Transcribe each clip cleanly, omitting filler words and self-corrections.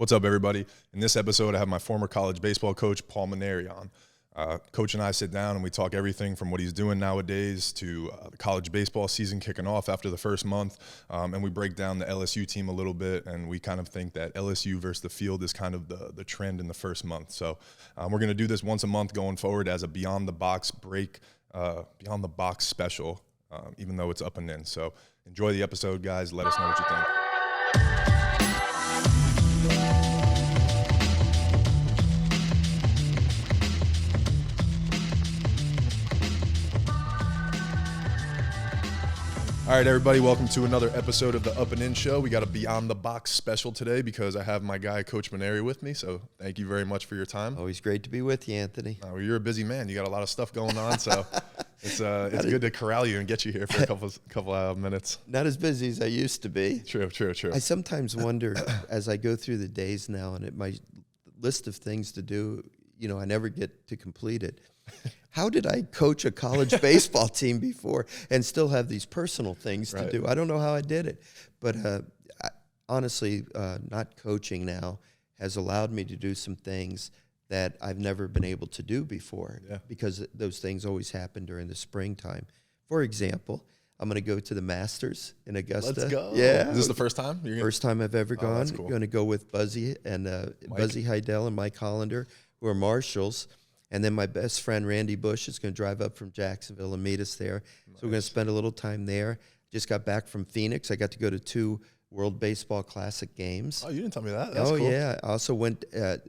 What's up, everybody? In this episode, I have my former college baseball coach, Paul Mainieri, on. Coach and I sit down and we talk everything from what he's doing nowadays to the college baseball season kicking off after the first month, and we break down the LSU team a little bit, and we kind of think that LSU versus the field is kind of the trend in the first month. So we're going to do this once a month going forward as a Beyond the Box Beyond the Box special, even though it's up and in. So enjoy the episode, guys. Let us know what you think. All right, everybody, welcome to another episode of the Up and In Show. We got a Beyond the Box special today because I have my guy, Coach Mainieri, with me. So thank you very much for your time. Always great to be with you, Anthony. Well, you're a busy man. You got a lot of stuff going on, so it's good to corral you and get you here for a couple minutes. Not as busy as I used to be. True. I sometimes wonder as I go through the days now and my list of things to do, I never get to complete it. How did I coach a college baseball team before and still have these personal things to do? I don't know how I did it. But honestly, not coaching now has allowed me to do some things that I've never been able to do before because those things always happen during the springtime. For example, I'm going to go to the Masters in Augusta. Let's go. Yeah. Is this the first time? First time I've ever gone. That's cool. Going to go with Buzzy and Buzzy Heidel and Mike Hollander, who are marshals. And then my best friend, Randy Bush, is going to drive up from Jacksonville and meet us there. Nice. So we're going to spend a little time there. Just got back from Phoenix. I got to go to 2 World Baseball Classic games. Oh, you didn't tell me that. That's cool. Yeah. I also went, the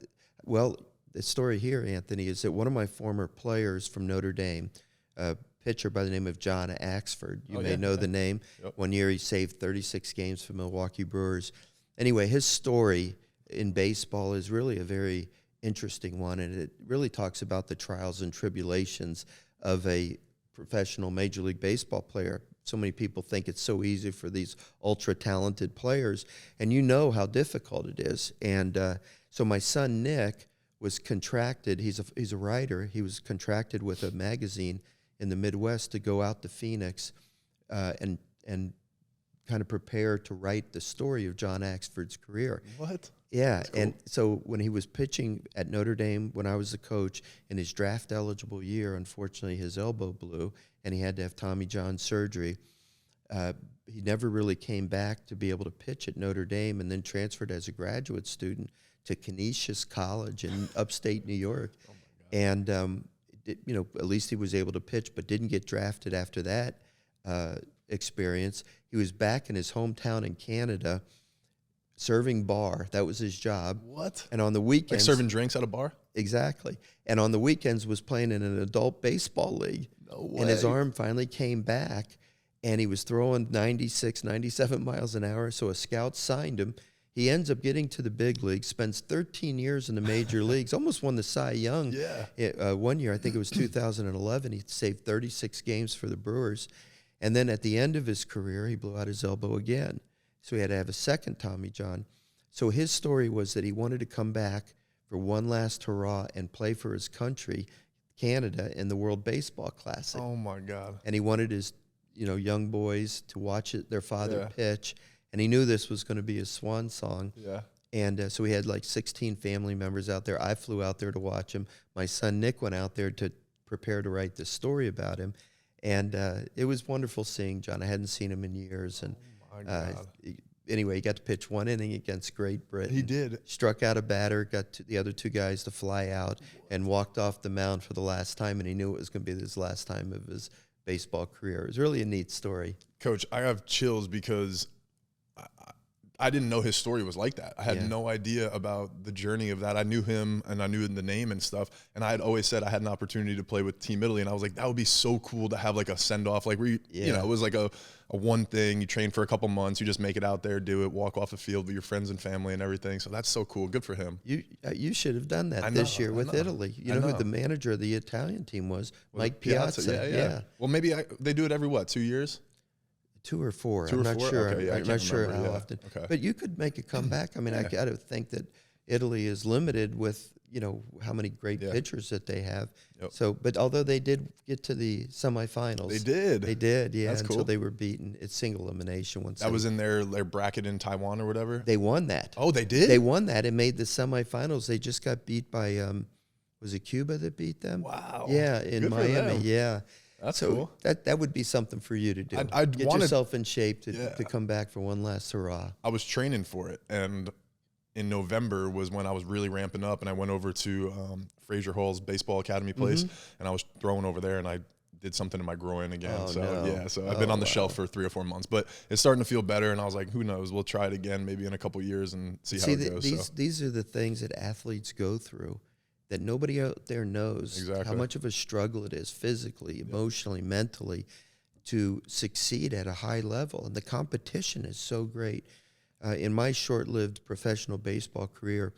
story here, Anthony, is that one of my former players from Notre Dame, a pitcher by the name of John Axford, you may know the name. Yep. One year he saved 36 games for Milwaukee Brewers. Anyway, his story in baseball is really a very interesting one, and it really talks about the trials and tribulations of a professional Major League Baseball player. So many people think it's so easy for these ultra-talented players, and you know how difficult it is. And so my son Nick was contracted. He's a writer. He was contracted with a magazine in the Midwest to go out to Phoenix and kind of prepare to write the story of John Axford's career. What? Yeah, cool. And so when he was pitching at Notre Dame, when I was the coach, in his draft-eligible year, unfortunately his elbow blew, and he had to have Tommy John surgery. He never really came back to be able to pitch at Notre Dame, and then transferred as a graduate student to Canisius College in upstate New York. Oh my God. And, at least he was able to pitch, but didn't get drafted after that experience. He was back in his hometown in Canada, serving bar. That was his job. What? And on the weekends... Like serving drinks at a bar? Exactly. And on the weekends was playing in an adult baseball league. No way. And his arm finally came back, and he was throwing 96, 97 miles an hour, so a scout signed him. He ends up getting to the big league, spends 13 years in the major leagues, almost won the Cy Young. Yeah. One year, I think it was 2011, he saved 36 games for the Brewers. And then at the end of his career, he blew out his elbow again. So he had to have a second Tommy John. So his story was that he wanted to come back for one last hurrah and play for his country, Canada, in the World Baseball Classic. Oh, my God. And he wanted his, young boys to watch their father pitch. And he knew this was going to be his swan song. Yeah. And so he had like 16 family members out there. I flew out there to watch him. My son Nick went out there to prepare to write this story about him. And it was wonderful seeing John. I hadn't seen him in years. And anyway, he got to pitch one inning against Great Britain. He did. Struck out a batter, got the other 2 guys to fly out, and walked off the mound for the last time, and he knew it was going to be his last time of his baseball career. It was really a neat story. Coach, I have chills because I didn't know his story was like that. I had no idea about the journey of that. I knew him and I knew the name and stuff. And I had always said I had an opportunity to play with Team Italy. And I was like, that would be so cool to have like a send off. Like where it was like a one thing. You train for a couple months. You just make it out there, do it, walk off the field with your friends and family and everything. So that's so cool. Good for him. You should have done that this year with Italy. You know who the manager of the Italian team was? Mike Piazza. Yeah. Well, maybe they do it every 2 years? 2 or 4. I'm not sure. Okay, I'm not sure how often. Okay. But you could make a comeback. I mean, I got to think that Italy is limited with, how many great pitchers that they have. So, but although they did get to the semifinals. They did, yeah, That's until cool. they were beaten. It's single elimination. Once that was in their bracket in Taiwan or whatever? They won that. Oh, they did? They won that and made the semifinals. They just got beat by, was it Cuba that beat them? Wow. Yeah, in Good for Miami, them. yeah. That's So cool. that would be something for you to do. I'd Get yourself in shape to come back for one last hurrah. I was training for it, and in November was when I was really ramping up, and I went over to Fraser Hall's baseball academy place, and I was throwing over there, and I did something in my groin again. Oh, so no. yeah, so I've been on the shelf for 3 or 4 months, but it's starting to feel better, and I was like, who knows? We'll try it again, maybe in a couple years, and see how it goes. These are the things that athletes go through that nobody out there knows how much of a struggle it is physically, emotionally, mentally, to succeed at a high level. And the competition is so great. In my short-lived professional baseball career,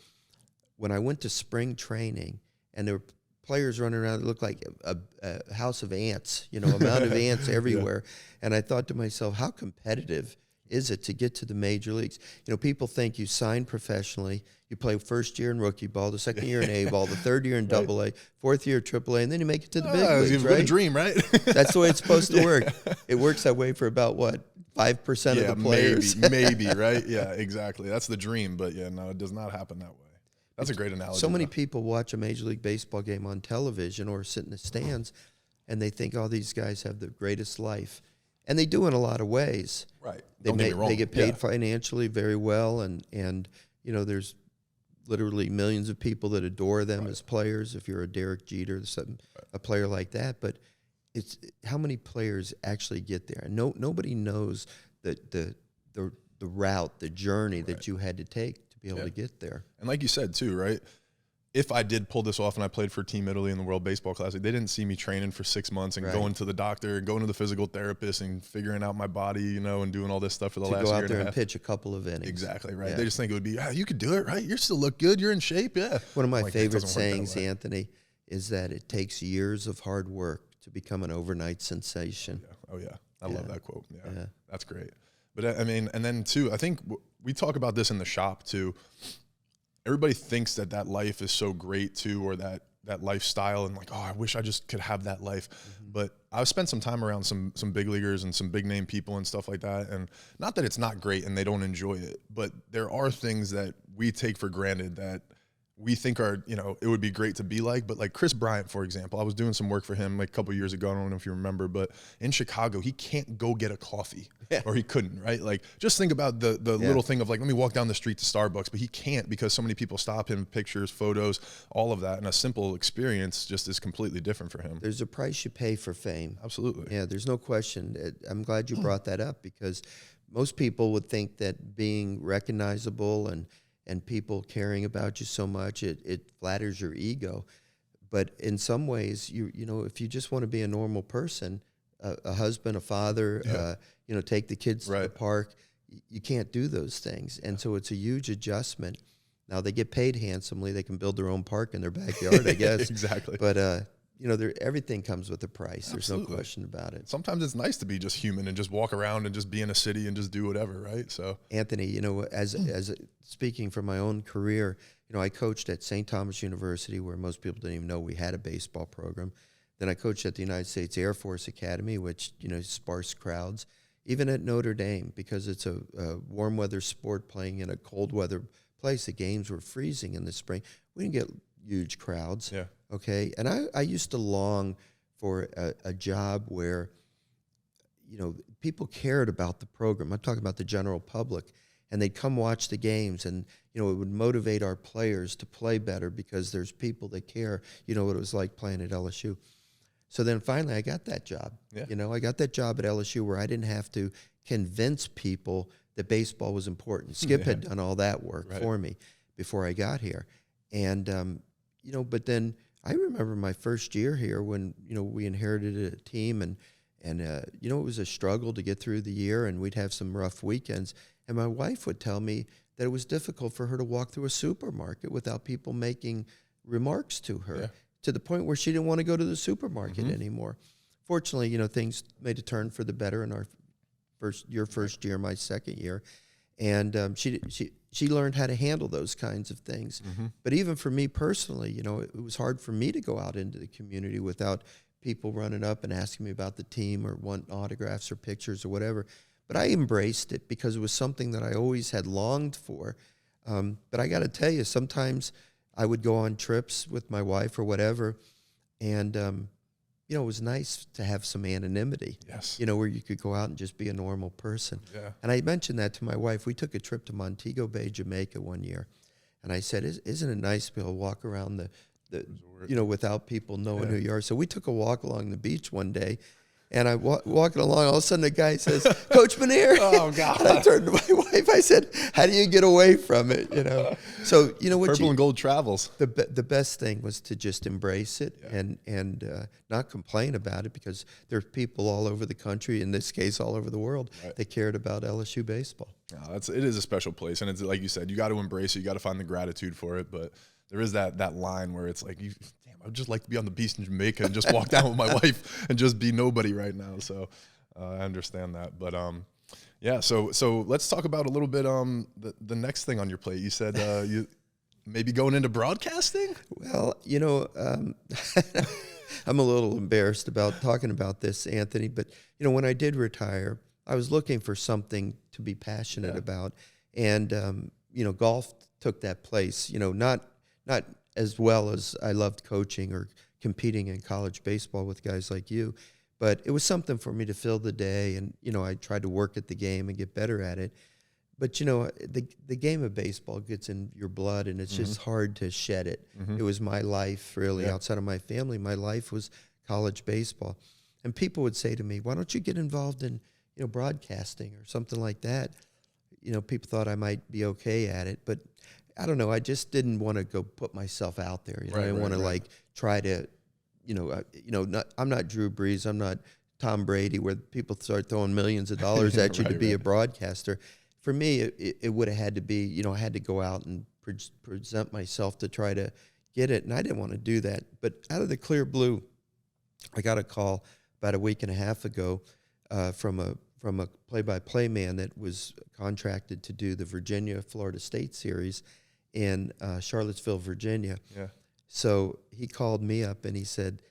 when I went to spring training and there were players running around that looked like a house of ants, amount of ants everywhere. And I thought to myself, how competitive is it to get to the major leagues? People think you sign professionally, you play first year in rookie ball, the second year in A ball, the third year in Double A, fourth year Triple A, and then you make it to the big leagues, You've right? got a dream, right? That's the way it's supposed to work. It works that way for about, 5% of the players? maybe, right? Yeah, exactly. That's the dream, but no, it does not happen that way. That's a great analogy. So many people watch a Major League Baseball game on television or sit in the stands, and they think, these guys have the greatest life. And they do in a lot of ways. Right. Don't get me wrong. They get paid financially very well, and there's literally millions of people that adore them as players. If you're a Derek Jeter, a player like that, but it's how many players actually get there. And nobody knows the route, the journey that you had to take to be able to get there. And like you said too, right? If I did pull this off and I played for Team Italy in the World Baseball Classic, they didn't see me training for 6 months and going to the doctor and going to the physical therapist and figuring out my body, and doing all this stuff for the last year and a half. To go out there and pitch a couple of innings. Exactly, right. Yeah. They just think it would be, you could do it, right? You still look good. You're in shape, yeah. One of my favorite sayings, Anthony, is that it takes years of hard work to become an overnight sensation. Oh, yeah. I love that quote. Yeah, that's great. But, I mean, and then, too, I think we talk about this in the shop, too. Everybody thinks that life is so great too, or that lifestyle, and like, I wish I just could have that life. But I've spent some time around some big leaguers and some big name people and stuff like that. And not that it's not great and they don't enjoy it, but there are things that we take for granted that we think are, it would be great to be like. But like Chris Bryant, for example, I was doing some work for him like a couple of years ago. I don't know if you remember, but in Chicago, he can't go get a coffee, or he couldn't, right? Like, just think about the little thing of like, let me walk down the street to Starbucks, but he can't because so many people stop him, pictures, photos, all of that. And a simple experience just is completely different for him. There's a price you pay for fame. Absolutely. Yeah, there's no question. I'm glad you brought that up, because most people would think that being recognizable and people caring about you so much, it flatters your ego. But in some ways, if you just want to be a normal person, a husband, a father, take the kids to the park, you can't do those things. And so it's a huge adjustment. Now, they get paid handsomely. They can build their own park in their backyard, I guess. Exactly. But, everything comes with a price. There's no question about it. Sometimes it's nice to be just human and just walk around and just be in a city and just do whatever, right? So, Anthony, as speaking from my own career, I coached at St. Thomas University, where most people didn't even know we had a baseball program. Then I coached at the United States Air Force Academy, which, sparse crowds. Even at Notre Dame, because it's a warm weather sport playing in a cold weather place. The games were freezing in the spring. We didn't get huge crowds. Yeah. Okay. And I used to long for a job where, people cared about the program. I'm talking about the general public. And they'd come watch the games, and, it would motivate our players to play better because there's people that care. What it was like playing at LSU. So then finally I got that job. Yeah. I got that job at LSU where I didn't have to convince people that baseball was important. Skip had done all that work for me before I got here. And, but then I remember my first year here when, we inherited a team and it was a struggle to get through the year, and we'd have some rough weekends. And my wife would tell me that it was difficult for her to walk through a supermarket without people making remarks to her, to the point where she didn't want to go to the supermarket anymore. Fortunately, things made a turn for the better in our first year, my second year. and she learned how to handle those kinds of things. But even for me personally, you know, it was hard for me to go out into the community without people running up and asking me about the team or want autographs or pictures or whatever. But I embraced it because it was something that I always had longed for. But I got to tell you, sometimes I would go on trips with my wife or whatever, and you know, it was nice to have some anonymity. Yes. You know, where you could go out and just be a normal person. Yeah. And I mentioned that to my wife. We took a trip to Montego Bay, Jamaica one year, and I said, "Isn't it nice to be able to walk around the you know, without people knowing who you are?" So we took a walk along the beach one day. And I walking along, all of a sudden the guy says, "Coach Mainieri." Oh, God. And I turned to my wife. I said, "How do you get away from it?" You know. So you know what? Purple and gold travels. The best thing was to just embrace it and not complain about it, because there's people all over the country, in this case all over the world, that cared about LSU baseball. No, it is a special place, and it's like you said, you got to embrace it. You got to find the gratitude for it. But there is that line where it's like, I'd just like to be on the beach in Jamaica and just walk down with my wife and just be nobody right now. So I understand that. But yeah, so let's talk about a little bit the next thing on your plate. You said you maybe going into broadcasting? Well, you know, I'm a little embarrassed about talking about this, Anthony, but you know, when I did retire, I was looking for something to be passionate about, and you know, golf took that place. You know, not as well as I loved coaching or competing in college baseball with guys like you, but it was something for me to fill the day, and you know, I tried to work at the game and get better at it. But you know, the game of baseball gets in your blood, and it's just hard to shed it. It was my life, really, outside of my family. My life was college baseball, and people would say to me, "Why don't you get involved in, you know, broadcasting or something like that?" You know, people thought I might be okay at it, but I don't know. I just didn't want to go put myself out there. You know, I didn't want to like try to, you know, I'm not Drew Brees. I'm not Tom Brady, where people start throwing millions of dollars at you to be a broadcaster. For me, it would have had to be, you know, I had to go out and present myself to try to get it, and I didn't want to do that. But out of the clear blue, I got a call about a week and a half ago from a play-by-play man that was contracted to do the Virginia-Florida State series in Charlottesville, Virginia. Yeah. So he called me up and he said,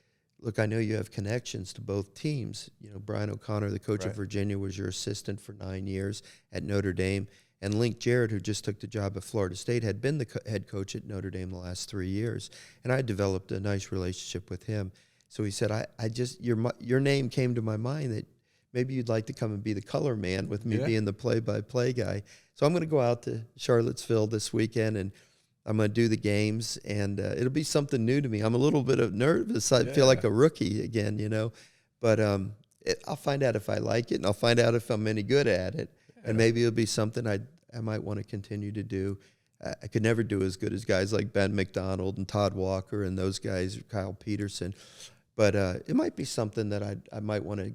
"Look, I know you have connections to both teams. You know, Brian O'Connor, the coach of Virginia, was your assistant for 9 years at Notre Dame. And Link Jarrett, who just took the job at Florida State, had been the head coach at Notre Dame the last 3 years. And I developed a nice relationship with him. So he said, I just, your name came to my mind that maybe you'd like to come and be the color man with me being the play-by-play guy." So I'm going to go out to Charlottesville this weekend, and I'm going to do the games, and it'll be something new to me. I'm a little bit nervous. I feel like a rookie again, you know. But I'll find out if I like it, and I'll find out if I'm any good at it. And maybe it'll be something I might want to continue to do. I could never do as good as guys like Ben McDonald and Todd Walker and those guys, Kyle Peterson. But it might be something that I might want to,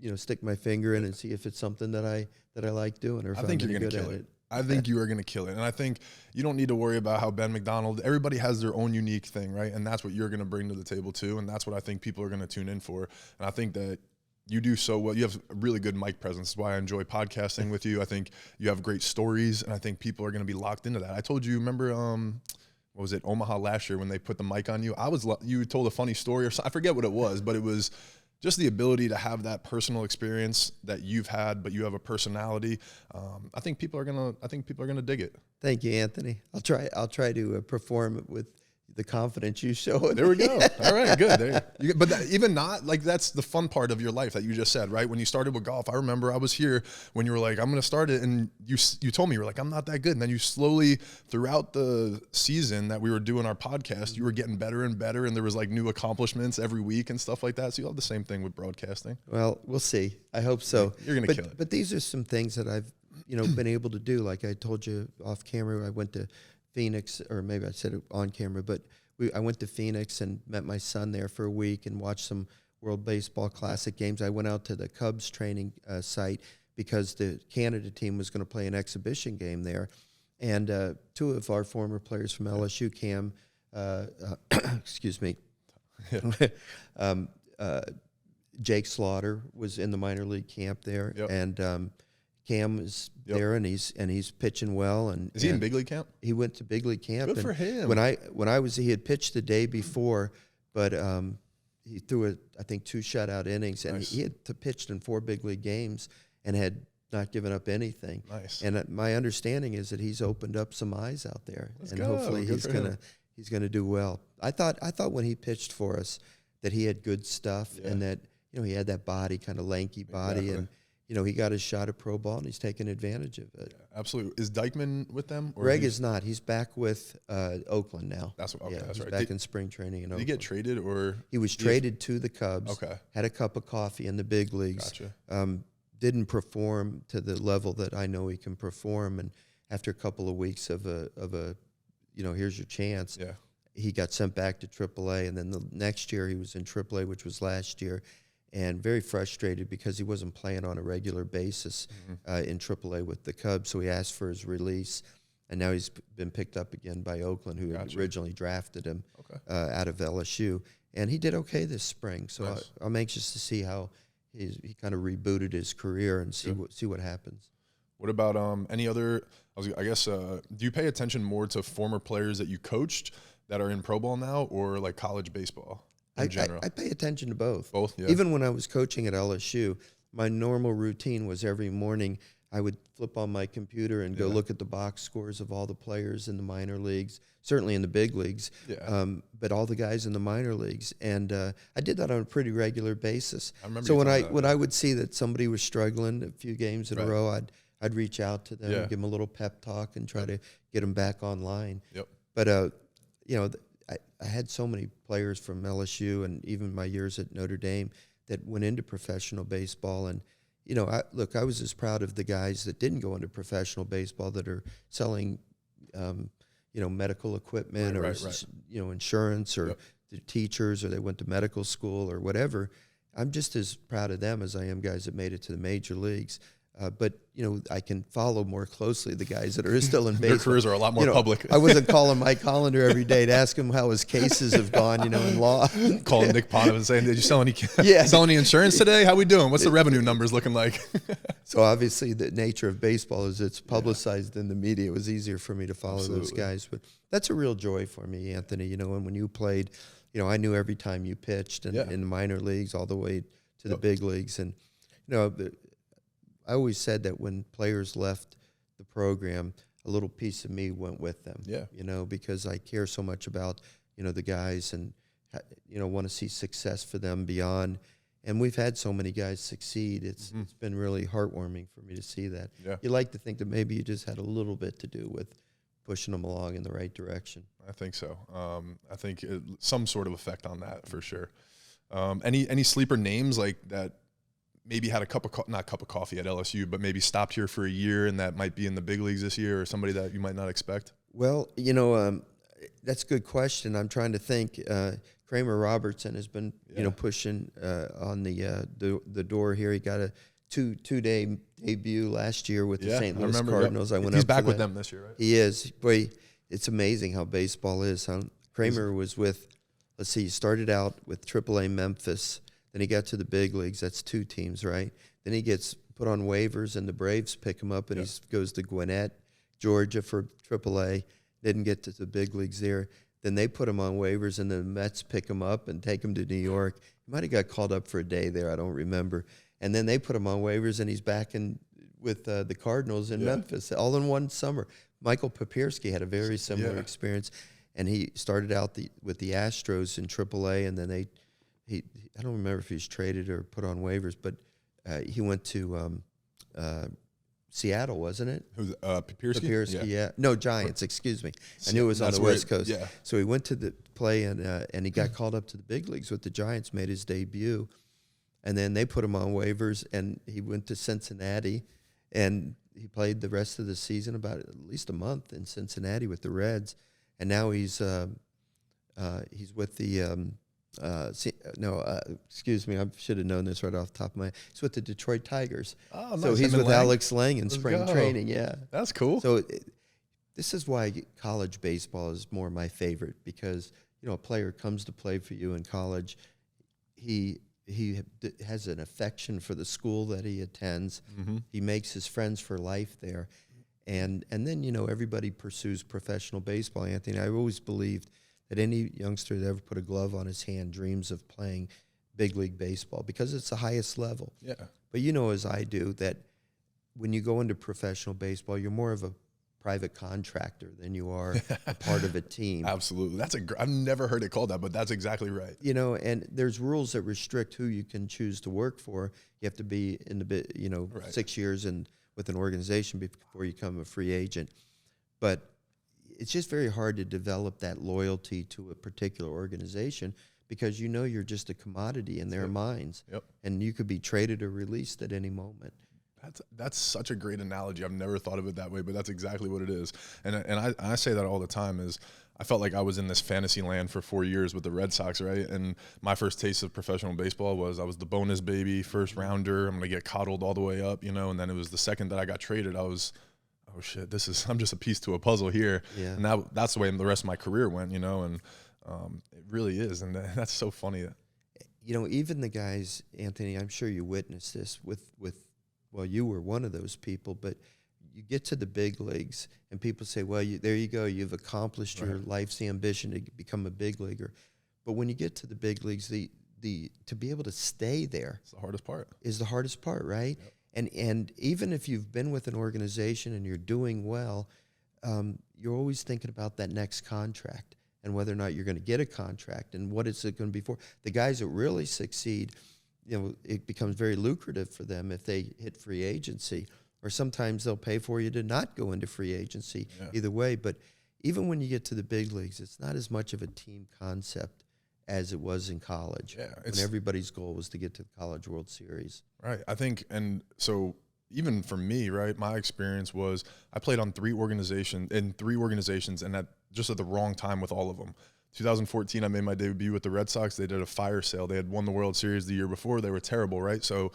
you know, stick my finger in and see if it's something that I like doing, or if I think I'm you're any going to good kill at it. I think you are going to kill it. And I think you don't need to worry about how Ben McDonald, everybody has their own unique thing, right? And that's what you're going to bring to the table too. And that's what I think people are going to tune in for. And I think that you do so well. You have a really good mic presence. That's why I enjoy podcasting with you. I think you have great stories, and I think people are going to be locked into that. I told you, remember, what was it, Omaha last year when they put the mic on you? You told a funny story, or I forget what it was, but it was just the ability to have that personal experience that you've had, but you have a personality. I think people are gonna dig it. Thank you, Anthony. I'll try to perform it with the confidence you show. There we go. All right, good. But even not, like, that's the fun part of your life that you just said, right? When you started with golf, I remember I was here when you were like, "I'm going to start it," and you told me, you were like, "I'm not that good." And then you slowly, throughout the season that we were doing our podcast, you were getting better and better, and there was like new accomplishments every week and stuff like that. So you'll have the same thing with broadcasting. Well, we'll see. I hope so. You're going to kill it. But these are some things that I've, you know, been able to do. Like I told you off camera, I went to Phoenix, or maybe I said it on camera, but I went to Phoenix and met my son there for a week and watched some World Baseball Classic games. I went out to the Cubs training site because the Canada team was going to play an exhibition game there. And two of our former players from LSU, Cam, excuse me, Jake Slaughter was in the minor league camp there. Yep. And Cam is there, and he's pitching well. And is he in big league camp? He went to big league camp. Good for him. When I was, he had pitched the day before, but he threw I think 2 shutout innings, and he had pitched in 4 big league games and had not given up anything. Nice. And my understanding is that he's opened up some eyes out there, hopefully he's gonna do well. I thought when he pitched for us that he had good stuff, and that he had that body, kind of lanky body, and he got his shot at pro ball, and he's taking advantage of it. Yeah, absolutely. Is Dykeman with them? Or Greg is not. He's back with Oakland now. That's he's right. Back in spring training in Oakland. Did he get traded, or he was traded to the Cubs? Okay. Had a cup of coffee in the big leagues. Gotcha. Didn't perform to the level that I know he can perform, and after a couple of weeks of a here's your chance. Yeah. He got sent back to AAA, and then the next year he was in AAA, which was last year, and very frustrated because he wasn't playing on a regular basis in AAA with the Cubs. So he asked for his release, and now he's been picked up again by Oakland, who originally drafted him out of LSU. And he did okay this spring. So I'm anxious to see how he kind of rebooted his career and see what happens. What about any other? I guess do you pay attention more to former players that you coached that are in pro ball now, or like college baseball in general? I pay attention to both. Both, yeah. Even when I was coaching at LSU, my normal routine was every morning I would flip on my computer and go look at the box scores of all the players in the minor leagues, certainly in the big leagues, but all the guys in the minor leagues. And I did that on a pretty regular basis. I remember. So when I would see that somebody was struggling a few games in a row, I'd reach out to them, give them a little pep talk, and try to get them back online. Yep. But I had so many players from LSU and even my years at Notre Dame that went into professional baseball. And, I was as proud of the guys that didn't go into professional baseball that are selling, medical equipment or, insurance, or the teachers, or they went to medical school or whatever. I'm just as proud of them as I am guys that made it to the major leagues. But I can follow more closely the guys that are still in baseball. Their careers are a lot more public. I wasn't calling Mike Hollander every day to ask him how his cases have gone, in law. Calling Nick Ponovan and saying, "Did you sell any insurance today? How we doing? What's the revenue numbers looking like?" So obviously, the nature of baseball is it's publicized in the media. It was easier for me to follow those guys, but that's a real joy for me, Anthony. And when you played, I knew every time you pitched in the minor leagues all the way to the big leagues, and I always said that when players left the program, a little piece of me went with them. Yeah. Because I care so much about, the guys, and, want to see success for them beyond. And we've had so many guys succeed. It's been really heartwarming for me to see that. Yeah. You like to think that maybe you just had a little bit to do with pushing them along in the right direction. I think so. I think some sort of effect on that for sure. Any sleeper names like that? Maybe had not cup of coffee at LSU, but maybe stopped here for a year and that might be in the big leagues this year, or somebody that you might not expect? Well, that's a good question. I'm trying to think. Kramer Robertson has been, pushing on the door here. He got a two-day debut last year with the St. Louis Cardinals. He's back with them this year, right? He is. Boy, it's amazing how baseball is. Kramer was with, he started out with AAA Memphis. Then he got to the big leagues. That's 2 teams, right? Then he gets put on waivers, and the Braves pick him up, and he goes to Gwinnett, Georgia for AAA. Didn't get to the big leagues there. Then they put him on waivers, and the Mets pick him up and take him to New York. He might have got called up for a day there. I don't remember. And then they put him on waivers, and he's back with the Cardinals in Memphis, all in one summer. Michael Papierski had a very similar experience, and he started out with the Astros in AAA, and then I don't remember if he was traded or put on waivers, but he went to Seattle, wasn't it? Who's Papierski? Papierski, yeah. No, Giants, excuse me. I knew it was on the West Coast. Yeah. So he went to the play, and he got called up to the big leagues with the Giants, made his debut, and then they put him on waivers, and he went to Cincinnati, and he played the rest of the season, about at least a month in Cincinnati with the Reds, and now he's with the excuse me, I should have known this right off the top of my head. He's with the Detroit Tigers. Oh, nice. So he's with Alex Lang in spring training, That's cool. So this is why college baseball is more my favorite, because, a player comes to play for you in college. He has an affection for the school that he attends. He makes his friends for life there. And then, you know, everybody pursues professional baseball, Anthony. I always believed that any youngster that ever put a glove on his hand dreams of playing big league baseball because it's the highest level. Yeah. But you know, as I do, that when you go into professional baseball, you're more of a private contractor than you are a part of a team. Absolutely. I've never heard it called that, but that's exactly right. You know, and there's rules that restrict who you can choose to work for. You have to be in the, you know, 6 years and with an organization before you become a free agent. But it's just very hard to develop that loyalty to a particular organization because you know you're just a commodity in their minds. Yep. And you could be traded or released at any moment. That's such a great analogy. I've never thought of it that way, but that's exactly what it is. And I say that all the time is I felt like I was in this fantasy land for 4 years with the Red Sox, right? And my first taste of professional baseball was I was the bonus baby, first rounder. I'm going to get coddled all the way up, you know, and then it was the second that I got traded, I was, oh shit, I'm just a piece to a puzzle here. Yeah. And that's the way the rest of my career went, you know, and it really is. And that's so funny. You know, even the guys, Anthony, I'm sure you witnessed this with well, you were one of those people, but you get to the big leagues and people say, well, there you go, you've accomplished your life's ambition to become a big leaguer. But when you get to the big leagues, to be able to stay there is the hardest part. Is the hardest part, right? Yep. And even if you've been with an organization and you're doing well, you're always thinking about that next contract and whether or not you're going to get a contract and what is it going to be for. The guys that really succeed, you know, it becomes very lucrative for them if they hit free agency, or sometimes they'll pay for you to not go into free agency. Either way. But even when you get to the big leagues, it's not as much of a team concept as it was in college. Yeah, when everybody's goal was to get to the College World Series. Right. I think, and so even for me, right, my experience was I played on three organizations, and at the wrong time with all of them. 2014, I made my debut with the Red Sox. They did a fire sale. They had won the World Series the year before. They were terrible, right? So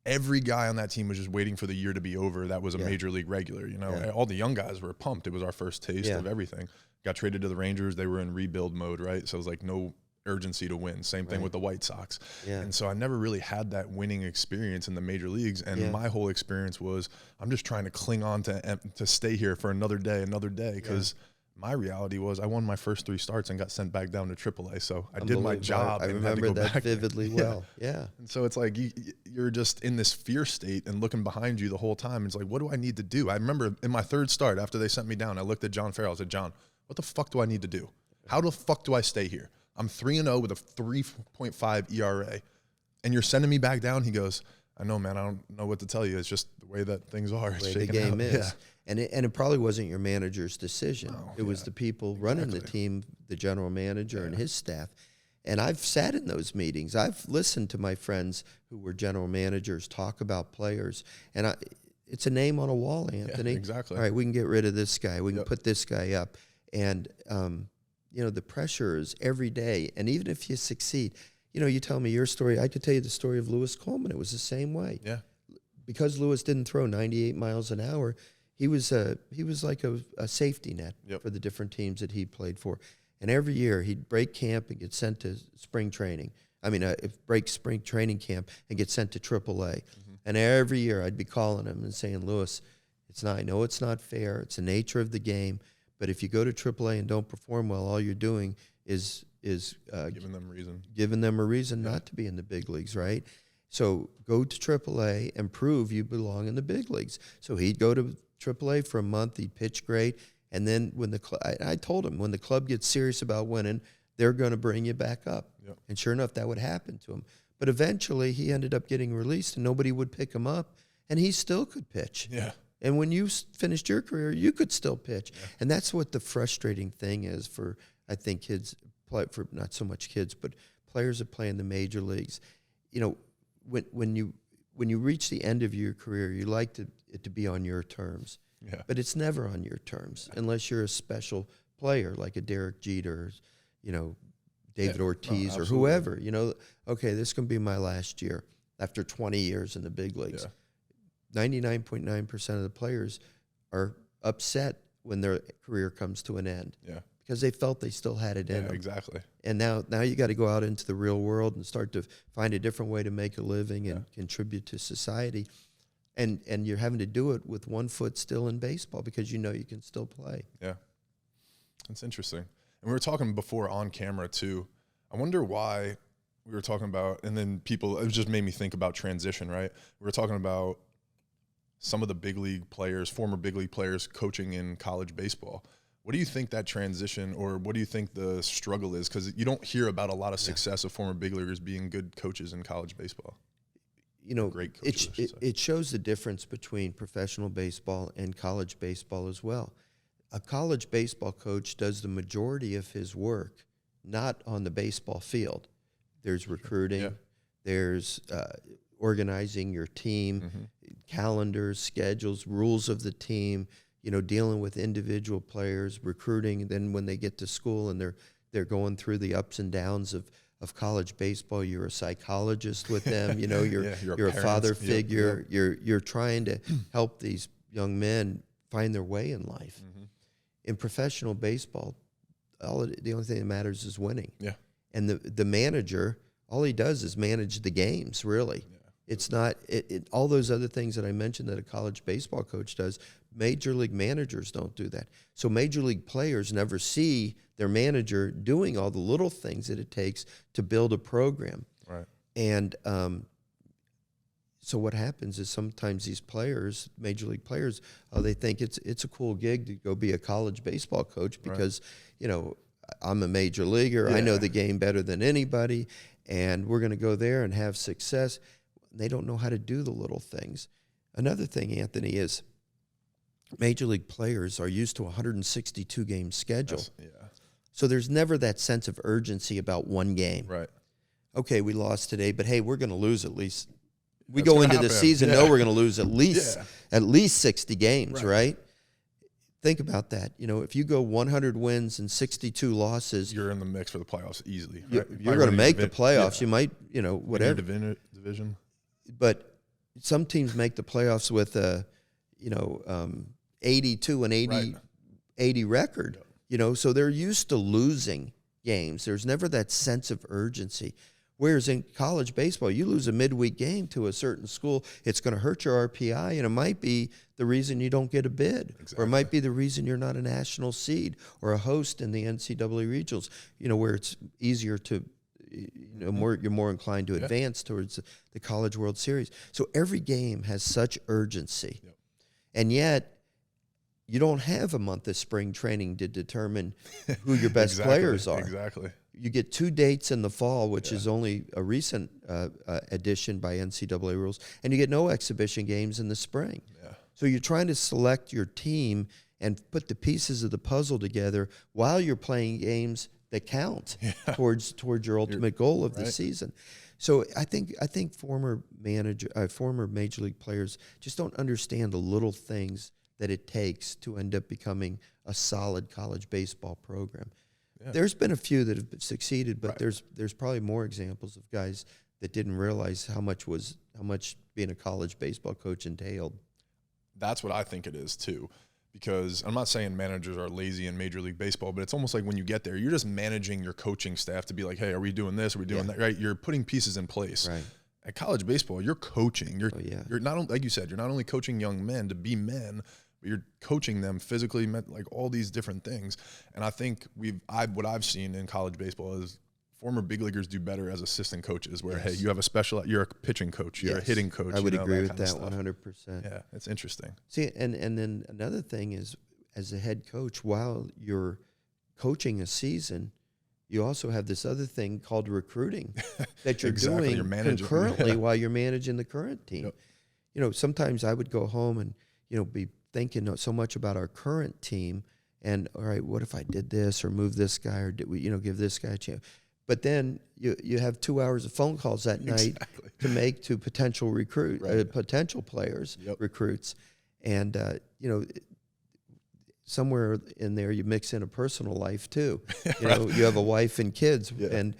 every guy on that team was just waiting for the year to be over. That was a major league regular, you know. All the young guys were pumped. It was our first taste of everything. Got traded to the Rangers. They were in rebuild mode, right? So it was like no urgency to win. Same thing with the White Sox. And so I never really had that winning experience in the major leagues. And my whole experience was I'm just trying to cling on to stay here for another day, because my reality was I won my first 3 starts and got sent back down to AAA. So I did my job. I remember that vividly well. Yeah. And so it's like you're just in this fear state and looking behind you the whole time. It's like, what do I need to do? I remember in my 3rd start after they sent me down, I looked at John Farrell. I said, John, what the fuck do I need to do? How the fuck do I stay here? I'm 3-0 with a 3.5 ERA. And you're sending me back down? He goes, I know, man. I don't know what to tell you. It's just the way that things are. The way the game is. Yeah. And it probably wasn't your manager's decision. No, it was the people running the team, the general manager and his staff. And I've sat in those meetings. I've listened to my friends who were general managers talk about players. And it's a name on a wall, Anthony. Yeah, exactly. All right, we can get rid of this guy. We can put this guy up. And, you know, the pressure is every day. And even if you succeed, you know, you tell me your story. I could tell you the story of Lewis Coleman. It was the same way. Yeah. Because Lewis didn't throw 98 miles an hour, he was like a safety net for the different teams that he played for. And every year he'd break camp and get sent to spring training. Break spring training camp and get sent to AAA. And every year I'd be calling him and saying, Lewis, I know it's not fair. It's the nature of the game. But if you go to AAA and don't perform well, all you're doing is giving them a reason not to be in the big leagues, right? So go to AAA and prove you belong in the big leagues. So he'd go to AAA for a month. He'd pitch great. And then when I told him, when the club gets serious about winning, they're going to bring you back up. Yep. And sure enough, that would happen to him. But eventually he ended up getting released and nobody would pick him up. And he still could pitch. Yeah. And when you finished your career, you could still pitch. Yeah. And that's what the frustrating thing is for, I think, kids, for not so much kids, but players that play in the major leagues. You know, when you reach the end of your career, you like it to be on your terms. Yeah. But it's never on your terms unless you're a special player like a Derek Jeter, you know, David Ortiz or whoever. You know, okay, this is going to be my last year after 20 years in the big leagues. 99.9% of the players are upset when their career comes to an end. Yeah. because they felt they still had it in them. Exactly. And now you got to go out into the real world and start to find a different way to make a living and contribute to society. And you're having to do it with one foot still in baseball because you know you can still play. Yeah. That's interesting. And we were talking before on camera too. I wonder why we were talking about, and then it just made me think about transition, right? We were talking about some of the big league players, former big league players coaching in college baseball. What do you think that transition, or what do you think the struggle is? Because you don't hear about a lot of success of former big leaguers being good coaches in college baseball. You know, Great coaches, it shows the difference between professional baseball and college baseball as well. A college baseball coach does the majority of his work not on the baseball field. There's recruiting, there's organizing your team, calendars, schedules, rules of the team, you know, dealing with individual players, recruiting. Then when they get to school and they're going through the ups and downs of college baseball, you're a psychologist with them. You know, you're a father figure. You're trying to help these young men find their way in life. In professional baseball, the only thing that matters is winning. Yeah. And the manager, all he does is manage the games, really. Yeah. It's not all those other things that I mentioned that a college baseball coach does. Major league managers don't do that. So major league players never see their manager doing all the little things that it takes to build a program. Right. And so what happens is sometimes these players, major league players, they think it's a cool gig to go be a college baseball coach because, you know, I'm a major leaguer. I know the game better than anybody, and we're going to go there and have success. They don't know how to do the little things. Another thing, Anthony, is major league players are used to a 162-game schedule. So there's never that sense of urgency about one game. Right. Okay, we lost today, but hey, we're going to lose at least. We go into the season, know we're going to lose at least 60 games, right? Think about that. You know, if you go 100 wins and 62 losses, you're in the mix for the playoffs easily. Right? You're going to make the playoffs. You might, you know, whatever division. But some teams make the playoffs with a, 82 and 80 record. You know, so they're used to losing games. There's never that sense of urgency. Whereas in college baseball, you lose a midweek game to a certain school, it's going to hurt your RPI, and it might be the reason you don't get a bid, or it might be the reason you're not a national seed or a host in the NCAA regionals, you know, where it's easier to, you're more inclined to advance towards the College World Series. So every game has such urgency, and yet you don't have a month of spring training to determine who your best players are. Exactly. You get 2 dates in the fall, which is only a recent addition by NCAA rules, and you get no exhibition games in the spring. Yeah. So you're trying to select your team and put the pieces of the puzzle together while you're playing games that count towards your ultimate goal of the season. So I think former major league players just don't understand the little things that it takes to end up becoming a solid college baseball program. Yeah. There's been a few that have succeeded, but there's probably more examples of guys that didn't realize how much being a college baseball coach entailed. That's what I think it is too, because I'm not saying managers are lazy in Major League Baseball, but it's almost like when you get there, you're just managing your coaching staff to be like, hey, are we doing this? Are we doing that? Right? You're putting pieces in place. Right. At college baseball, you're coaching. You're not, like you said, you're not only coaching young men to be men, but you're coaching them physically, like all these different things. And I think what I've seen in college baseball is former big leaguers do better as assistant coaches, where hey, you have you're a pitching coach, you're a hitting coach. I would agree with that 100%. Yeah, it's interesting. See, and then another thing is, as a head coach, while you're coaching a season, you also have this other thing called recruiting that you're doing concurrently while you're managing the current team. Yep. You know, sometimes I would go home and be thinking so much about our current team and, all right, what if I did this or move this guy or did we, give this guy a chance? But then you have 2 hours of phone calls that night to make to potential potential players, recruits. And, somewhere in there you mix in a personal life too. You have a wife and kids. And,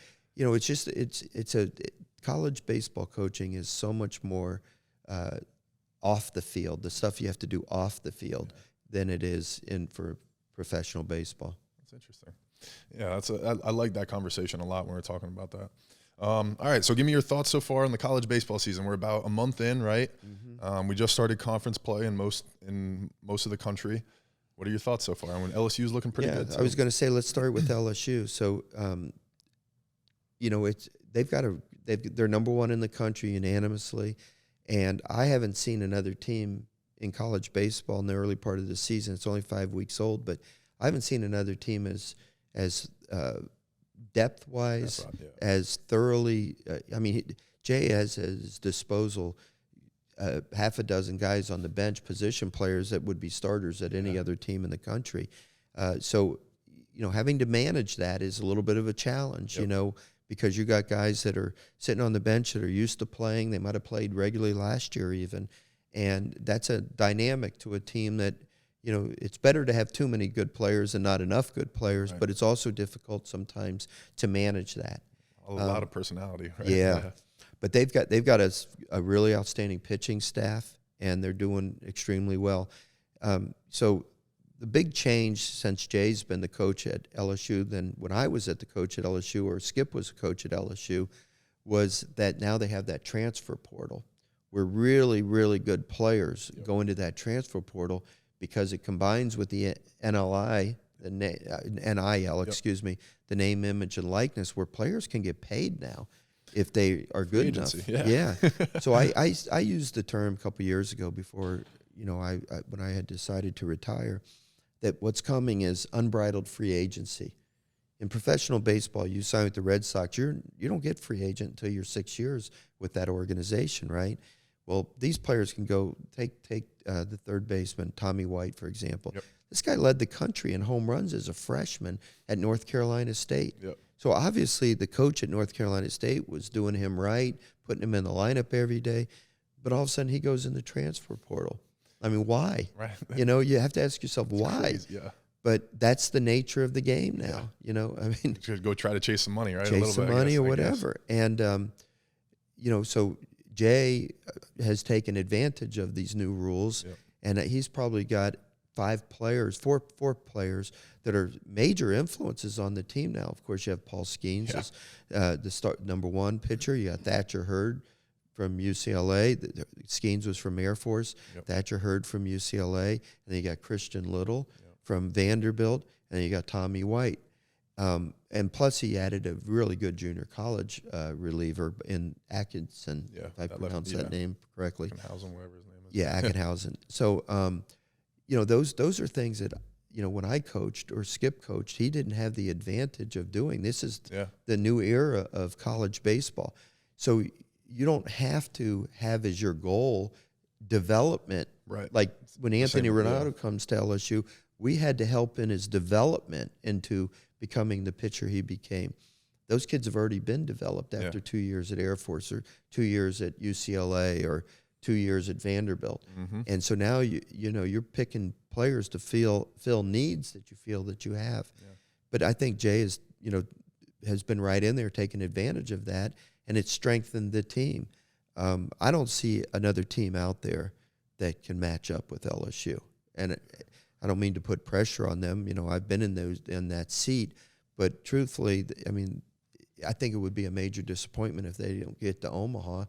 college baseball coaching is so much more off the field, the stuff you have to do off the field, than it is for professional baseball. That's interesting. Yeah, I like that conversation a lot when we're talking about that. All right, so give me your thoughts so far in the college baseball season. We're about a month in, right? We just started conference play in most of the country. What are your thoughts so far? I mean, LSU is looking pretty good too. I was going to say, let's start with LSU. So, they're number one in the country unanimously, and I haven't seen another team in college baseball in the early part of the season. It's only 5 weeks old, but I haven't seen another team as depth-wise, as thoroughly. Jay has at his disposal half a dozen guys on the bench, position players that would be starters at any other team in the country. So, having to manage that is a little bit of a challenge, because you got guys that are sitting on the bench that are used to playing. They might have played regularly last year even. And that's a dynamic to a team that, it's better to have too many good players and not enough good players, but it's also difficult sometimes to manage that. A lot of personality, right? Yeah. But they've got a really outstanding pitching staff, and they're doing extremely well. So the big change since Jay's been the coach at LSU than when I was the coach at LSU or Skip was the coach at LSU was that now they have that transfer portal where really, really good players go into that transfer portal because it combines with the NIL, the name, image, and likeness, where players can get paid now if they are good enough. Yeah. So I used the term a couple years ago before, when I had decided to retire, that what's coming is unbridled free agency. In professional baseball, you sign with the Red Sox, you don't get free agent until you're 6 years with that organization, right? Well, these players can go take the third baseman, Tommy White, for example. This guy led the country in home runs as a freshman at North Carolina State. So obviously the coach at North Carolina State was doing him right, putting him in the lineup every day. But all of a sudden he goes in the transfer portal. I mean, why? Right. You have to ask yourself why. But that's the nature of the game now. Just go try to chase some money, right? Chase some money or whatever. And, so Jay has taken advantage of these new rules, and he's probably got four players that are major influences on the team now. Of course, you have Paul Skeens as the number one pitcher. You got Thatcher Hurd from UCLA. Skeens was from Air Force. Thatcher Hurd from UCLA. And then you got Christian Little from Vanderbilt. And then you got Tommy White. And plus he added a really good junior college reliever in Atkinson, if I pronounce that name correctly. Ackenhausen, whatever his name is. Yeah, Ackenhausen. So, those are things that, when I coached or Skip coached, he didn't have the advantage of doing. This is the new era of college baseball. So you don't have to have as your goal development. Right. Like when Anthony Renato comes to LSU, we had to help in his development into becoming the pitcher he became. Those kids have already been developed after 2 years at Air Force or 2 years at UCLA or 2 years at Vanderbilt. And so now you're picking players to fill needs that you feel that you have. But I think Jay has been right in there taking advantage of that, and it's strengthened the team. I don't see another team out there that can match up with LSU. And I don't mean to put pressure on them. I've been in that seat, but truthfully, I think it would be a major disappointment if they don't get to Omaha.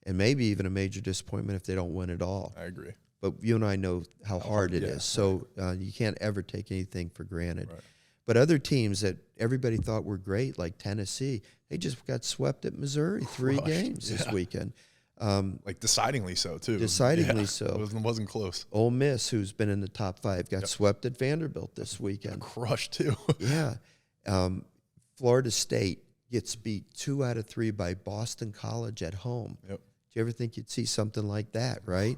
And maybe even a major disappointment if they don't win at all. I agree. But you and I know how hard it is. So you can't ever take anything for granted. Right. But other teams that everybody thought were great, like Tennessee, they just got swept at Missouri 3 games this weekend. Like decidingly so, too. Decidingly so. It wasn't close. Ole Miss, who's been in the top 5, got swept at Vanderbilt this weekend. Crushed, too. Florida State gets beat 2 out of 3 by Boston College at home. Do you ever think you'd see something like that, right?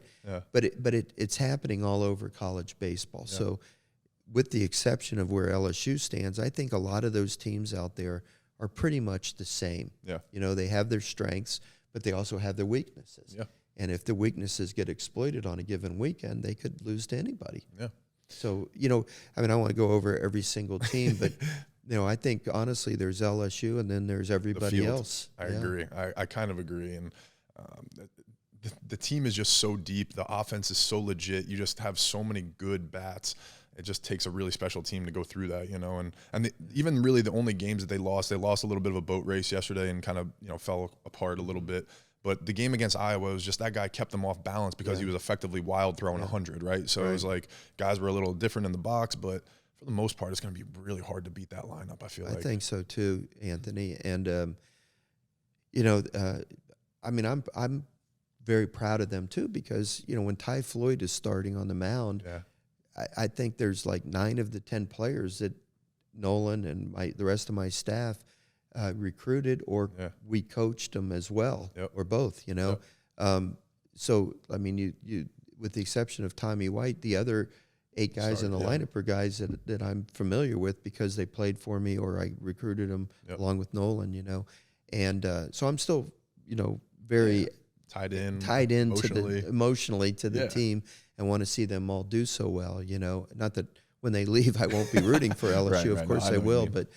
But it's happening all over college baseball. So with the exception of where LSU stands, I think a lot of those teams out there are pretty much the same. They have their strengths, but they also have their weaknesses. And if the weaknesses get exploited on a given weekend, they could lose to anybody. So, I don't want to go over every single team, but I think honestly there's LSU and then there's everybody else. I agree. I kind of agree. And the team is just so deep. The offense is so legit. You just have so many good bats. it just takes a really special team to go through that, you know. And even really the only games that they lost a little bit of a boat race yesterday and kind of, you know, fell apart a little bit. But the game against Iowa was just that guy kept them off balance because he was effectively wild throwing 100, right? So it was like guys were a little different in the box, but for the most part, it's going to be really hard to beat that lineup, I feel like. I think so too, Anthony. And, you know, I mean, I'm very proud of them too because, you know, when Ty Floyd is starting on the mound, I think there's like 9 of the 10 players that Nolan and the rest of my staff recruited or we coached them as well, or both, you know. So, I mean, you with the exception of Tommy White, the other 8 guys in the lineup are guys that I'm familiar with because they played for me or I recruited them along with Nolan, you know. And so I'm still, you know, very tied in emotionally to the team and want to see them all do so well, you know. Not that when they leave I won't be rooting for LSU, of course I will, but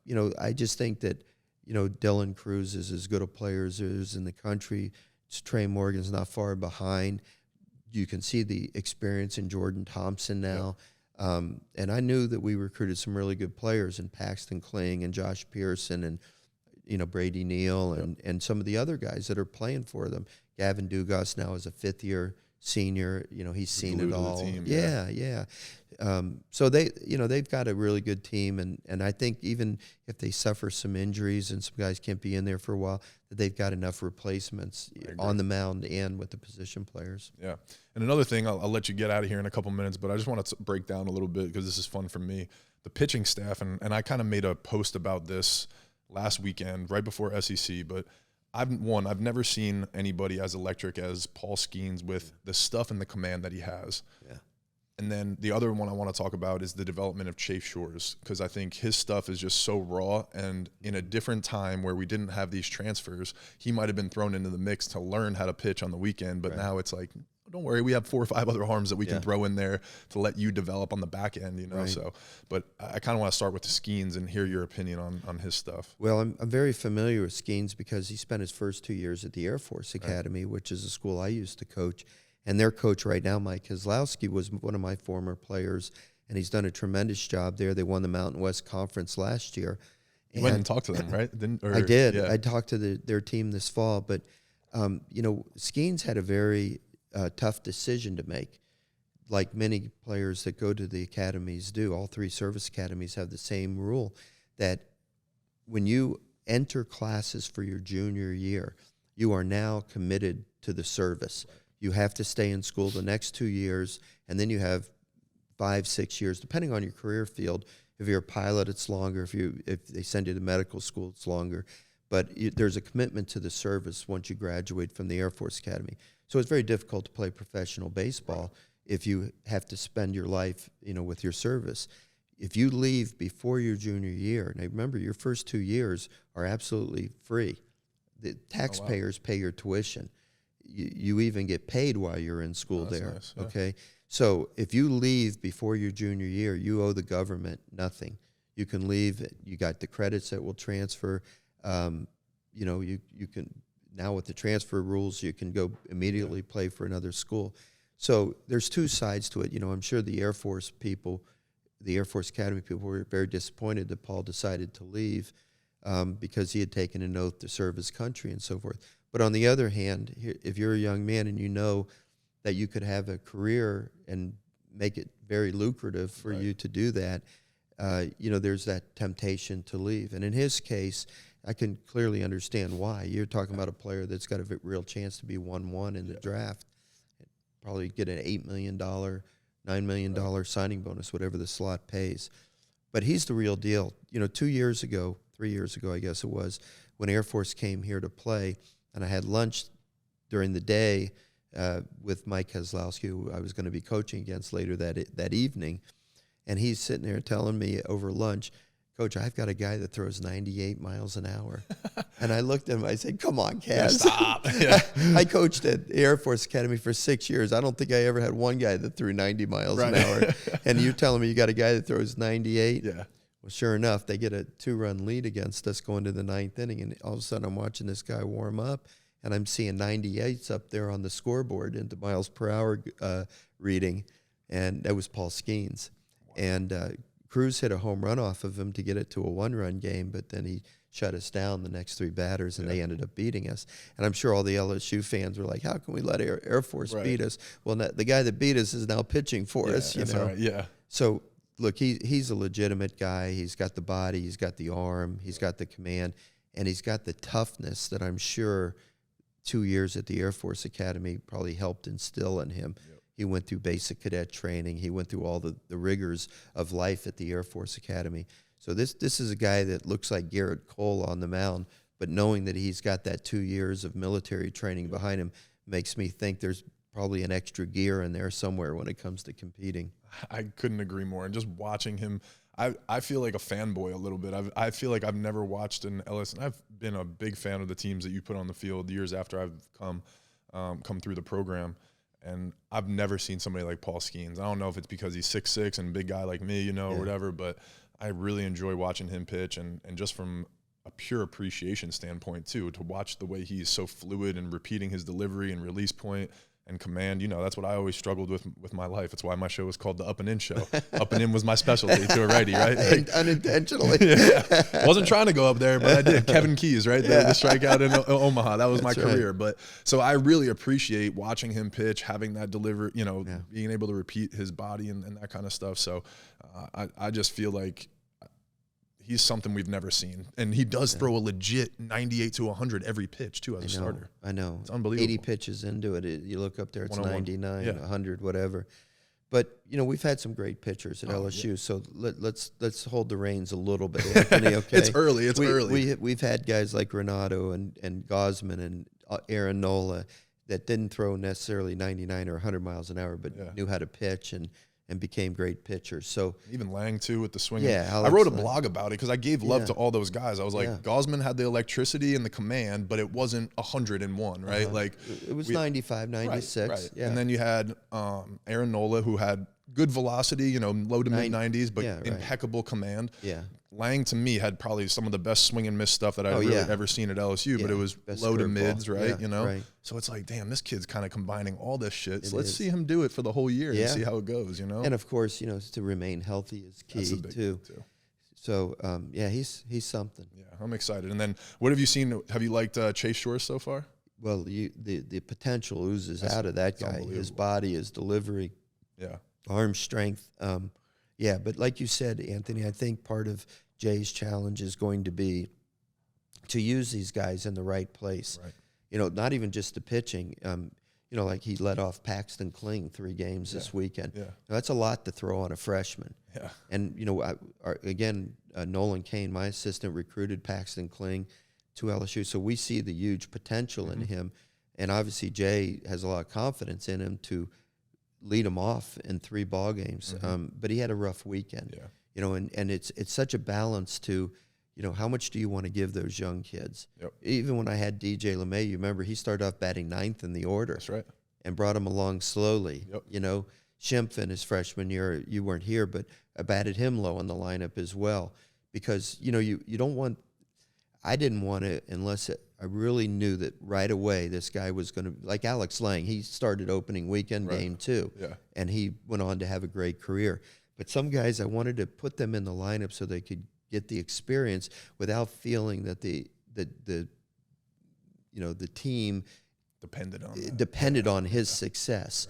you know, I just think that, you know, Dylan Cruz is as good a player as there is in the country. Trey Morgan's not far behind. You can see the experience in Jordan Thompson now. And I knew that we recruited some really good players in Paxton Kling and Josh Pearson and, you know, Brady Neal and some of the other guys that are playing for them. Gavin Dugas now is a 5th-year senior. You know, he's seen it all. So they, you know, they've got a really good team, and I think even if they suffer some injuries and some guys can't be in there for a while, that they've got enough replacements on the mound and with the position players. Yeah. And another thing, I'll let you get out of here in a couple minutes, but I just want to break down a little bit because this is fun for me. The pitching staff, and I kind of made a post about this last weekend, right before SEC, but I've never seen anybody as electric as Paul Skeens with the stuff and the command that he has. Yeah. And then the other one I want to talk about is the development of Chase Shores, because I think his stuff is just so raw. And in a different time where we didn't have these transfers, he might have been thrown into the mix to learn how to pitch on the weekend. But now it's like, don't worry, we have 4 or 5 other arms that we can throw in there to let you develop on the back end, you know. So, but I kind of want to start with the Skeens and hear your opinion on his stuff. Well, I'm very familiar with Skeens because he spent his first 2 years at the Air Force Academy, which is a school I used to coach. And their coach right now, Mike Kozlowski, was one of my former players, and he's done a tremendous job there. They won the Mountain West Conference last year. You went and talked to them, right? I did. Yeah. I talked to their team this fall. But, you know, Skeens had a very tough decision to make, like many players that go to the academies do. All 3 service academies have the same rule that when you enter classes for your junior year, you are now committed to the service. Right. You have to stay in school the next 2 years, and then you have 5, 6 years, depending on your career field. If you're a pilot, it's longer. If they send you to medical school, it's longer. But there's a commitment to the service once you graduate from the Air Force Academy. So it's very difficult to play professional baseball if you have to spend your life, you know, with your service. If you leave before your junior year, now remember, your first 2 years are absolutely free. The taxpayers pay your tuition. You even get paid while you're in school there, nice. Okay? So if you leave before your junior year, you owe the government nothing. You can leave. You got the credits that will transfer. You know, you can, now with the transfer rules, you can go immediately play for another school. So there's 2 sides to it. You know, I'm sure the Air Force people, the Air Force Academy people were very disappointed that Paul decided to leave because he had taken an oath to serve his country and so forth. But on the other hand, if you're a young man and you know that you could have a career and make it very lucrative for you to do that, you know, there's that temptation to leave. And in his case, I can clearly understand why. You're talking about a player that's got a real chance to be 1-1 in the draft, probably get an $8 million, $9 million signing bonus, whatever the slot pays. But he's the real deal. You know, 3 years ago, I guess it was, when Air Force came here to play, and I had lunch during the day with Mike Kozlowski, who I was going to be coaching against later that evening. And he's sitting there telling me over lunch, Coach, I've got a guy that throws 98 miles an hour. And I looked at him, I said, come on, Kaz. Stop. I coached at the Air Force Academy for 6 years. I don't think I ever had one guy that threw 90 miles an hour. And you're telling me you got a guy that throws 98? Yeah. Well, sure enough, they get a 2-run lead against us going to the 9th inning, and all of a sudden I'm watching this guy warm up, and I'm seeing 98s up there on the scoreboard into miles per hour reading. and that was Paul Skeens. And Cruz hit a home run off of him to get it to a 1-run game, but then he shut us down the next 3 batters, and they ended up beating us. And I'm sure all the LSU fans were like, how can we let Air Force beat us? Well, the guy that beat us is now pitching for us, you know. Right. Yeah. So, look, he's a legitimate guy. He's got the body, he's got the arm, he's got the command, and he's got the toughness that I'm sure 2 years at the Air Force Academy probably helped instill in him. Yep. He went through basic cadet training. He went through all the rigors of life at the Air Force Academy. So this is a guy that looks like Garrett Cole on the mound, but knowing that he's got that 2 years of military training behind him makes me think there's probably an extra gear in there somewhere when it comes to competing. I couldn't agree more. And just watching him, I feel like a fanboy a little bit. I feel like I've never watched an LSU, and I've been a big fan of the teams that you put on the field years after I've come through the program. And I've never seen somebody like Paul Skeens. I don't know if it's because he's 6'6" and a big guy like me, you know, or whatever, but I really enjoy watching him pitch, and just from a pure appreciation standpoint too, to watch the way he's so fluid and repeating his delivery and release point and command. You know, that's what I always struggled with my life. It's why my show was called the Up and In Show. Up and In was my specialty to a righty, right? Like, unintentionally. Wasn't trying to go up there, but I did. Kevin Keys, right? The strikeout in Omaha. That was my career. Right. But so I really appreciate watching him pitch, having that deliver, you know, being able to repeat his body and that kind of stuff. So I just feel like he's something we've never seen. And he does throw a legit 98 to 100 every pitch, too, as a starter. I know. It's unbelievable. 80 pitches into it. You look up there, it's 99, 100, whatever. But, you know, we've had some great pitchers at LSU, so let's hold the reins a little bit, Anthony, okay? It's early. We've had guys like Renato and Gosman and Aaron Nola that didn't throw necessarily 99 or 100 miles an hour, but knew how to pitch and became great pitchers. So even Lang too with the swinging. Yeah, I wrote a blog about it because I gave love to all those guys. I was like, Gosman had the electricity and the command, but it wasn't 101, right? Like it was 95, 96. Right. Yeah. And then you had Aaron Nola, who had good velocity, you know, low to mid 90s, but impeccable command. Yeah. Lang to me had probably some of the best swing and miss stuff that I've really ever seen at LSU, but it was best low to mids, right? Yeah, you know, so it's like, damn, this kid's kind of combining all this shit. So let's see him do it for the whole year and see how it goes, you know. And of course, you know, to remain healthy is key too. So he's something. Yeah, I'm excited. And then, what have you seen? Have you liked Chase Shores so far? Well, the potential oozes out of that guy. His body, his delivery, arm strength. But like you said, Anthony, I think part of Jay's challenge is going to be to use these guys in the right place. Right. You know, not even just the pitching. You know, like he let off Paxton Kling 3 games this weekend. Yeah. Now, that's a lot to throw on a freshman. Yeah. And, you know, Nolan Kane, my assistant, recruited Paxton Kling to LSU. So we see the huge potential in him. And obviously Jay has a lot of confidence in him to lead him off in 3 ball games. But he had a rough weekend. Yeah. You know, and it's such a balance to, you know, how much do you want to give those young kids? Yep. Even when I had DJ LeMay, you remember he started off batting 9th in the order. That's right. And brought him along slowly. Yep. You know, Schimpf in his freshman year, you weren't here, but I batted him low in the lineup as well. Because, you know, you don't want – I didn't want to unless I really knew that right away this guy was going to – like Alex Lang, he started opening weekend game too. Yeah. And he went on to have a great career. But some guys, I wanted to put them in the lineup so they could get the experience without feeling that the team depended on his success.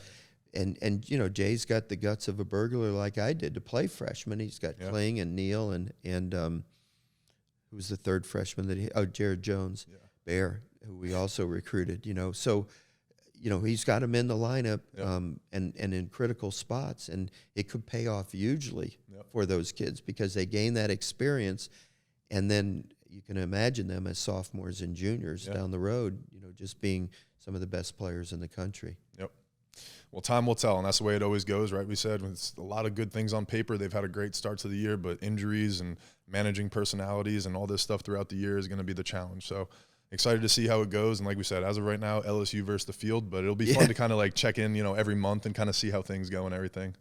Right. And you know, Jay's got the guts of a burglar like I did to play freshman. He's got Kling and Neal and who was the third freshman that Jared Jones, Bear, who we also recruited. You know, so. You know, he's got him in the lineup and in critical spots, and it could pay off hugely for those kids because they gain that experience, and then you can imagine them as sophomores and juniors down the road, you know, just being some of the best players in the country. Yep. Well, time will tell, and that's the way it always goes, right? We said it's a lot of good things on paper. They've had a great start to the year, but injuries and managing personalities and all this stuff throughout the year is going to be the challenge. So excited to see how it goes. And like we said, as of right now, LSU versus the field, but it'll be fun to kind of like check in, you know, every month and kind of see how things go and everything.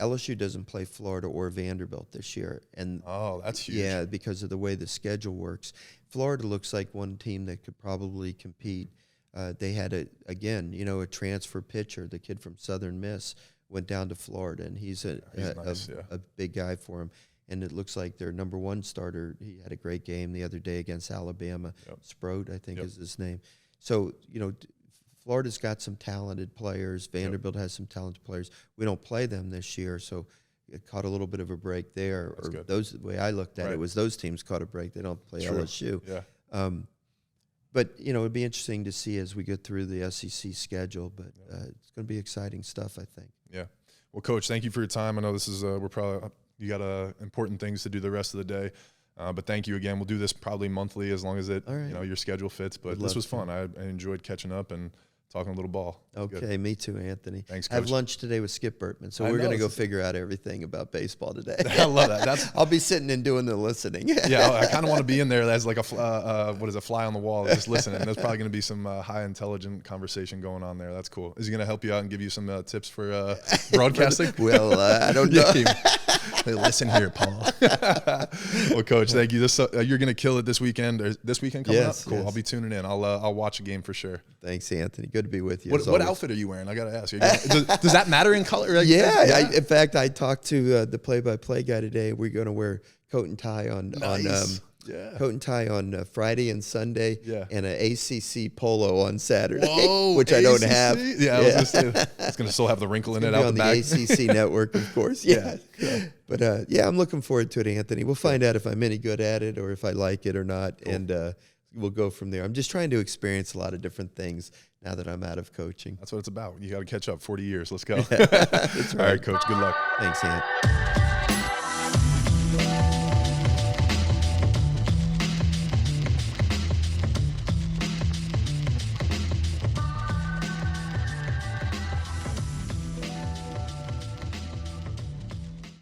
LSU doesn't play Florida or Vanderbilt this year. And that's huge. Yeah, because of the way the schedule works. Florida looks like one team that could probably compete. They had a transfer pitcher, the kid from Southern Miss, went down to Florida, and he's nice, a big guy for him. And it looks like their number one starter, he had a great game the other day against Alabama. Sproat, I think is his name. So, Florida's got some talented players. Vanderbilt has some talented players. We don't play them this year, so it caught a little bit of a break there. That's good. The way I looked at it was those teams caught a break. They don't play LSU. Yeah. But, it'd be interesting to see as we get through the SEC schedule. But it's going to be exciting stuff, I think. Yeah. Well, Coach, thank you for your time. I know this is you got important things to do the rest of the day. But thank you again. We'll do this probably monthly as long as your schedule fits. But this was fun. I enjoyed catching up and talking a little ball. Okay, me too, Anthony. Thanks, Coach. I have lunch today with Skip Bertman, so we're going to go figure out everything about baseball today. I love that. I'll be sitting and doing the listening. Yeah, I kind of want to be in there as like a fly on the wall, just listening. There's probably going to be some high intelligent conversation going on there. That's cool. Is he going to help you out and give you some tips for broadcasting? Well, I don't know. Hey, listen here, Paul. Well, Coach, thank you. You're going to kill it this weekend. This weekend coming up? Cool. Yes. I'll be tuning in. I'll watch a game for sure. Thanks, Anthony. Good to be with you. What outfit are you wearing? I got to ask. Does that matter in color? Yeah. In fact, I talked to the play-by-play guy today. We're going to wear coat and tie on coat and tie on Friday and Sunday, and an ACC polo on Saturday, which I don't have. Yeah, I was going to say it's going to still have the wrinkle in it out the back. On the ACC network, of course. Yeah. But I'm looking forward to it, Anthony. We'll find out if I'm any good at it or if I like it or not, and we'll go from there. I'm just trying to experience a lot of different things now that I'm out of coaching. That's what it's about. You got to catch up. 40 years. Let's go. That's right. All right, Coach. Good luck. Thanks, Ant.